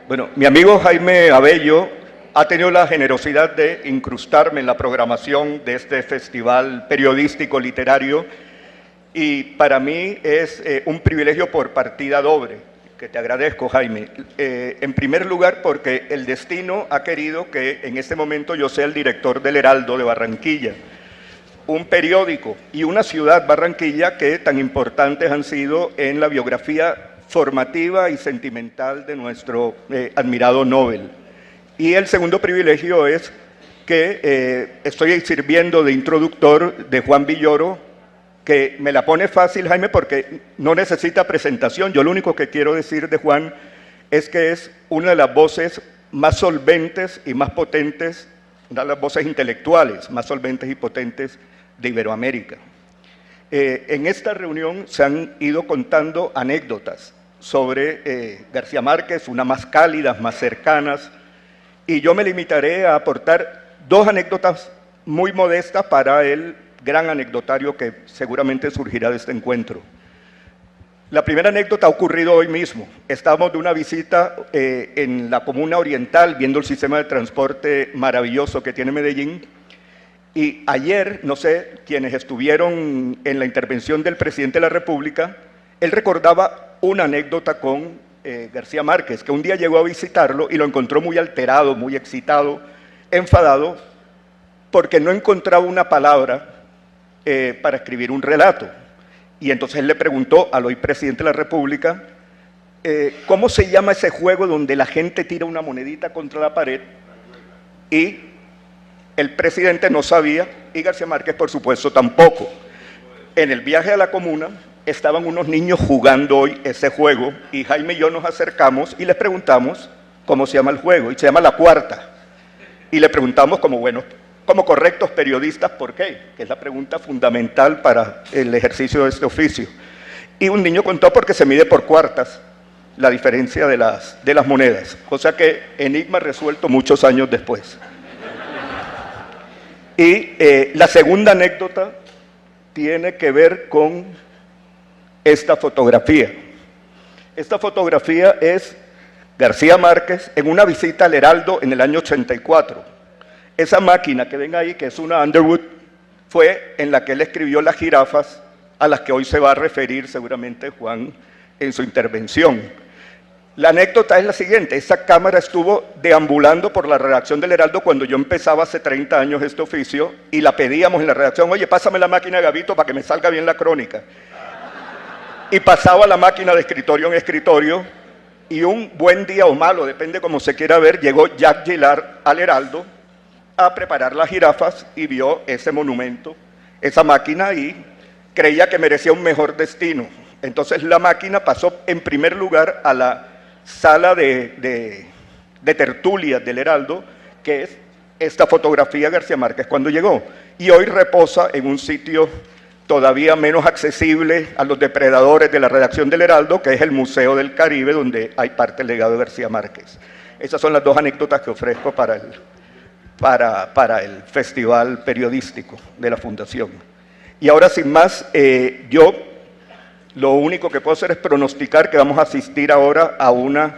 Bueno, mi amigo Jaime Abello ha tenido la generosidad de incrustarme en la programación de este festival periodístico literario y para mí es un privilegio por partida doble, que te agradezco, Jaime. En primer lugar, porque el destino ha querido que en este momento yo sea el director del Heraldo de Barranquilla, un periódico y una ciudad, Barranquilla, que tan importantes han sido en la biografía formativa y sentimental de nuestro admirado Nobel. Y el segundo privilegio es que estoy sirviendo de introductor de Juan Villoro, que me la pone fácil, Jaime, porque no necesita presentación. Yo lo único que quiero decir de Juan es que es una de las voces más solventes y más potentes, una de las voces intelectuales más solventes y potentes de Iberoamérica. En esta reunión se han ido contando anécdotas sobre García Márquez, unas más cálidas, más cercanas, y yo me limitaré a aportar dos anécdotas muy modestas para el gran anecdotario que seguramente surgirá de este encuentro. La primera anécdota ha ocurrido hoy mismo. Estábamos de una visita en la Comuna Oriental, viendo el sistema de transporte maravilloso que tiene Medellín, y ayer, no sé, quienes estuvieron en la intervención del presidente de la República, él recordaba una anécdota con García Márquez, que un día llegó a visitarlo y lo encontró muy alterado, muy excitado, enfadado, porque no encontraba una palabra para escribir un relato. Y entonces él le preguntó al hoy presidente de la República, ¿cómo se llama ese juego donde la gente tira una monedita contra la pared? Y el presidente no sabía, y García Márquez, por supuesto, tampoco. En el viaje a la comuna estaban unos niños jugando hoy ese juego, y Jaime y yo nos acercamos y les preguntamos cómo se llama el juego, y se llama La Cuarta. Y le preguntamos como correctos periodistas, ¿por qué? Que es la pregunta fundamental para el ejercicio de este oficio. Y un niño contó porque se mide por cuartas la diferencia de las monedas, o sea que enigma resuelto muchos años después. Y la segunda anécdota tiene que ver con esta fotografía. Esta fotografía es García Márquez en una visita al Heraldo en el año 84. Esa máquina que ven ahí, que es una Underwood, fue en la que él escribió las jirafas a las que hoy se va a referir seguramente Juan en su intervención. La anécdota es la siguiente: esa cámara estuvo deambulando por la redacción del Heraldo cuando yo empezaba hace 30 años este oficio y la pedíamos en la redacción, oye, pásame la máquina de Gavito para que me salga bien la crónica. Y pasaba la máquina de escritorio en escritorio y un buen día o malo, depende cómo se quiera ver, llegó Jacques Gillard al Heraldo a preparar las jirafas y vio ese monumento, esa máquina, y creía que merecía un mejor destino. Entonces la máquina pasó en primer lugar a la sala de tertulias del Heraldo, que es esta fotografía de García Márquez cuando llegó, y hoy reposa en un sitio todavía menos accesible a los depredadores de la redacción del Heraldo, que es el Museo del Caribe, donde hay parte del legado de García Márquez. Esas son las dos anécdotas que ofrezco para el festival periodístico de la Fundación. Y ahora, sin más, yo lo único que puedo hacer es pronosticar que vamos a asistir ahora a una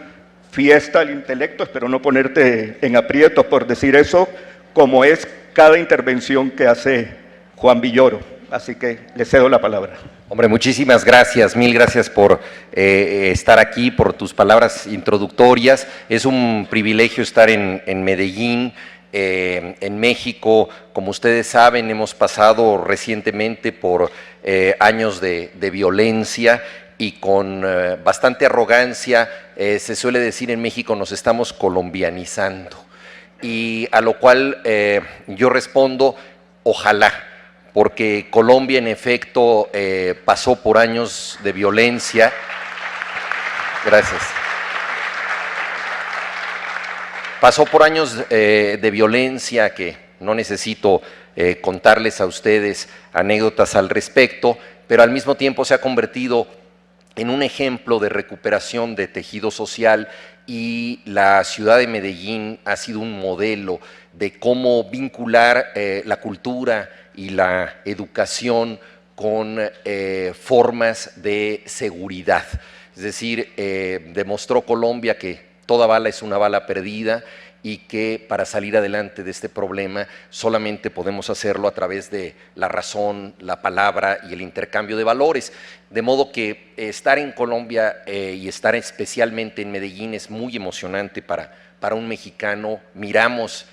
fiesta del intelecto. Espero no ponerte en aprietos por decir eso, como es cada intervención que hace Juan Villoro. Así que le cedo la palabra. Hombre, muchísimas gracias, mil gracias por estar aquí, por tus palabras introductorias. Es un privilegio estar en Medellín, en México. Como ustedes saben, hemos pasado recientemente por años de violencia y con bastante arrogancia, se suele decir en México, nos estamos colombianizando. Y a lo cual yo respondo, ojalá, porque Colombia en efecto pasó por años de violencia. Gracias. Pasó por años de violencia que no necesito contarles a ustedes anécdotas al respecto, pero al mismo tiempo se ha convertido en un ejemplo de recuperación de tejido social, y la ciudad de Medellín ha sido un modelo de cómo vincular la cultura y la educación con formas de seguridad. Es decir, demostró Colombia que toda bala es una bala perdida y que para salir adelante de este problema solamente podemos hacerlo a través de la razón, la palabra y el intercambio de valores. De modo que estar en Colombia y estar especialmente en Medellín es muy emocionante para un mexicano. Miramos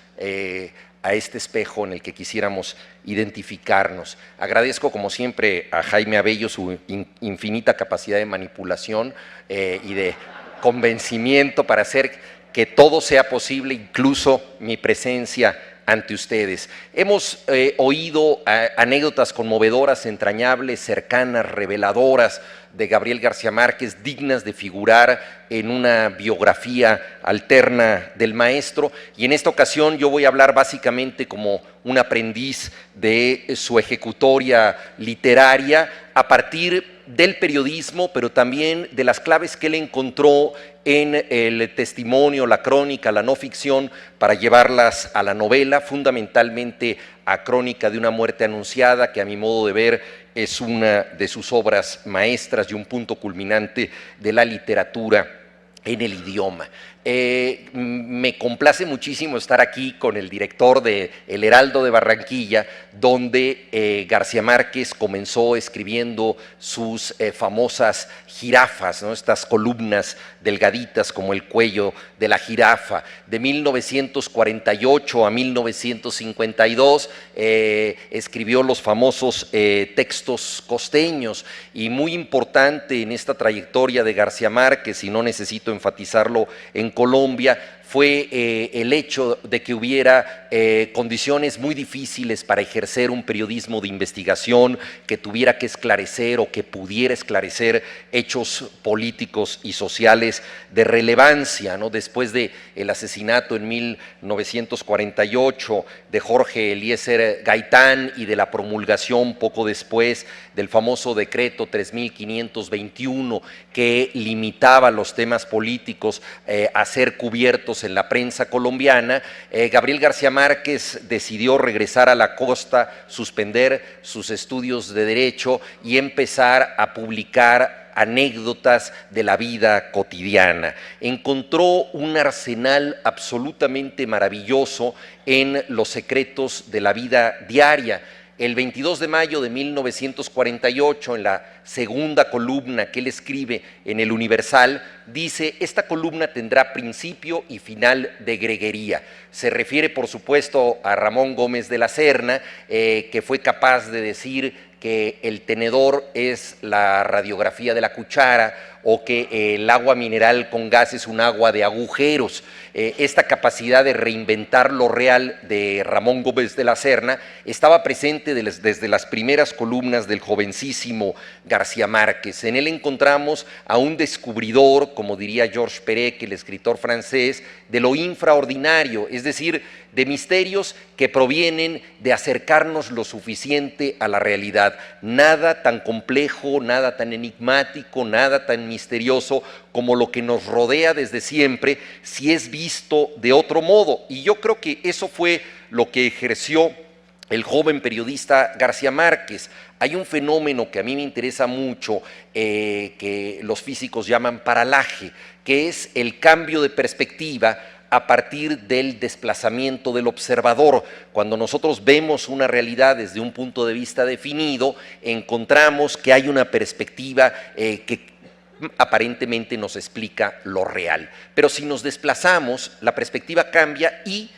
a este espejo en el que quisiéramos identificarnos. Agradezco como siempre a Jaime Abello su infinita capacidad de manipulación y de convencimiento para hacer que todo sea posible, incluso mi presencia ante ustedes. Hemos oído anécdotas conmovedoras, entrañables, cercanas, reveladoras de Gabriel García Márquez, dignas de figurar en una biografía alterna del maestro, y en esta ocasión yo voy a hablar básicamente como un aprendiz de su ejecutoria literaria a partir del periodismo, pero también de las claves que él encontró en el testimonio, la crónica, la no ficción, para llevarlas a la novela, fundamentalmente a Crónica de una muerte anunciada, que a mi modo de ver es una de sus obras maestras y un punto culminante de la literatura en el idioma. Me complace muchísimo estar aquí con el director de El Heraldo de Barranquilla, donde García Márquez comenzó escribiendo sus famosas jirafas, ¿no? Estas columnas delgaditas como el cuello de la jirafa. De 1948 a 1952 escribió los famosos textos costeños, y muy importante en esta trayectoria de García Márquez, y no necesito enfatizarlo en Colombia, fue el hecho de que hubiera condiciones muy difíciles para ejercer un periodismo de investigación que tuviera que esclarecer o que pudiera esclarecer hechos políticos y sociales de relevancia, ¿no? Después del asesinato en 1948 de Jorge Eliezer Gaitán y de la promulgación poco después del famoso decreto 3521 que limitaba los temas políticos a ser cubiertos en la prensa colombiana, Gabriel García Márquez decidió regresar a la costa, suspender sus estudios de Derecho y empezar a publicar anécdotas de la vida cotidiana. Encontró un arsenal absolutamente maravilloso en los secretos de la vida diaria. El 22 de mayo de 1948, en la segunda columna que él escribe en El Universal, dice: esta columna tendrá principio y final de greguería. Se refiere, por supuesto, a Ramón Gómez de la Serna, que fue capaz de decir que el tenedor es la radiografía de la cuchara, o que el agua mineral con gas es un agua de agujeros. Esta capacidad de reinventar lo real de Ramón Gómez de la Serna estaba presente desde las primeras columnas del jovencísimo García Márquez. En él encontramos a un descubridor, como diría Georges Perec, el escritor francés, de lo infraordinario, es decir, de misterios que provienen de acercarnos lo suficiente a la realidad. Nada tan complejo, nada tan enigmático, nada tan misterioso como lo que nos rodea desde siempre, si es visto de otro modo. Y yo creo que eso fue lo que ejerció el joven periodista García Márquez. Hay un fenómeno que a mí me interesa mucho, que los físicos llaman paralaje, que es el cambio de perspectiva a partir del desplazamiento del observador. Cuando nosotros vemos una realidad desde un punto de vista definido, encontramos que hay una perspectiva que aparentemente nos explica lo real. Pero si nos desplazamos, la perspectiva cambia y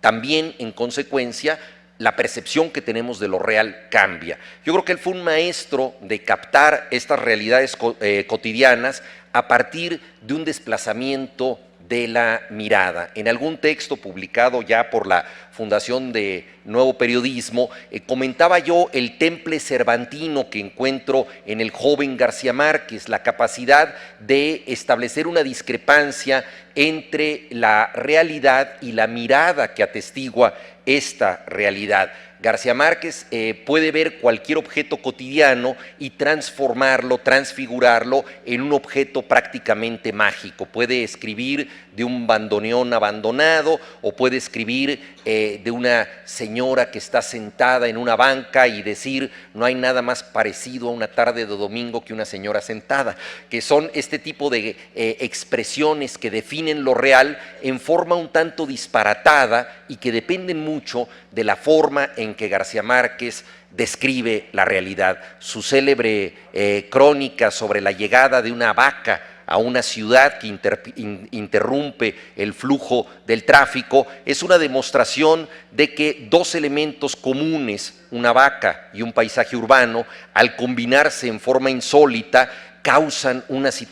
también, en consecuencia, la percepción que tenemos de lo real cambia. Yo creo que él fue un maestro de captar estas realidades cotidianas a partir de un desplazamiento de la mirada. En algún texto publicado ya por la Fundación de Nuevo Periodismo, comentaba yo el temple cervantino que encuentro en el joven García Márquez, la capacidad de establecer una discrepancia entre la realidad y la mirada que atestigua esta realidad. García Márquez puede ver cualquier objeto cotidiano y transformarlo, transfigurarlo en un objeto prácticamente mágico. Puede escribir de un bandoneón abandonado, o puede escribir de una señora que está sentada en una banca y decir no hay nada más parecido a una tarde de domingo que una señora sentada, que son este tipo de expresiones que definen lo real en forma un tanto disparatada y que dependen mucho de la forma en que García Márquez describe la realidad. Su célebre crónica sobre la llegada de una vaca a una ciudad que interrumpe el flujo del tráfico es una demostración de que dos elementos comunes, una vaca y un paisaje urbano, al combinarse en forma insólita, causan una situación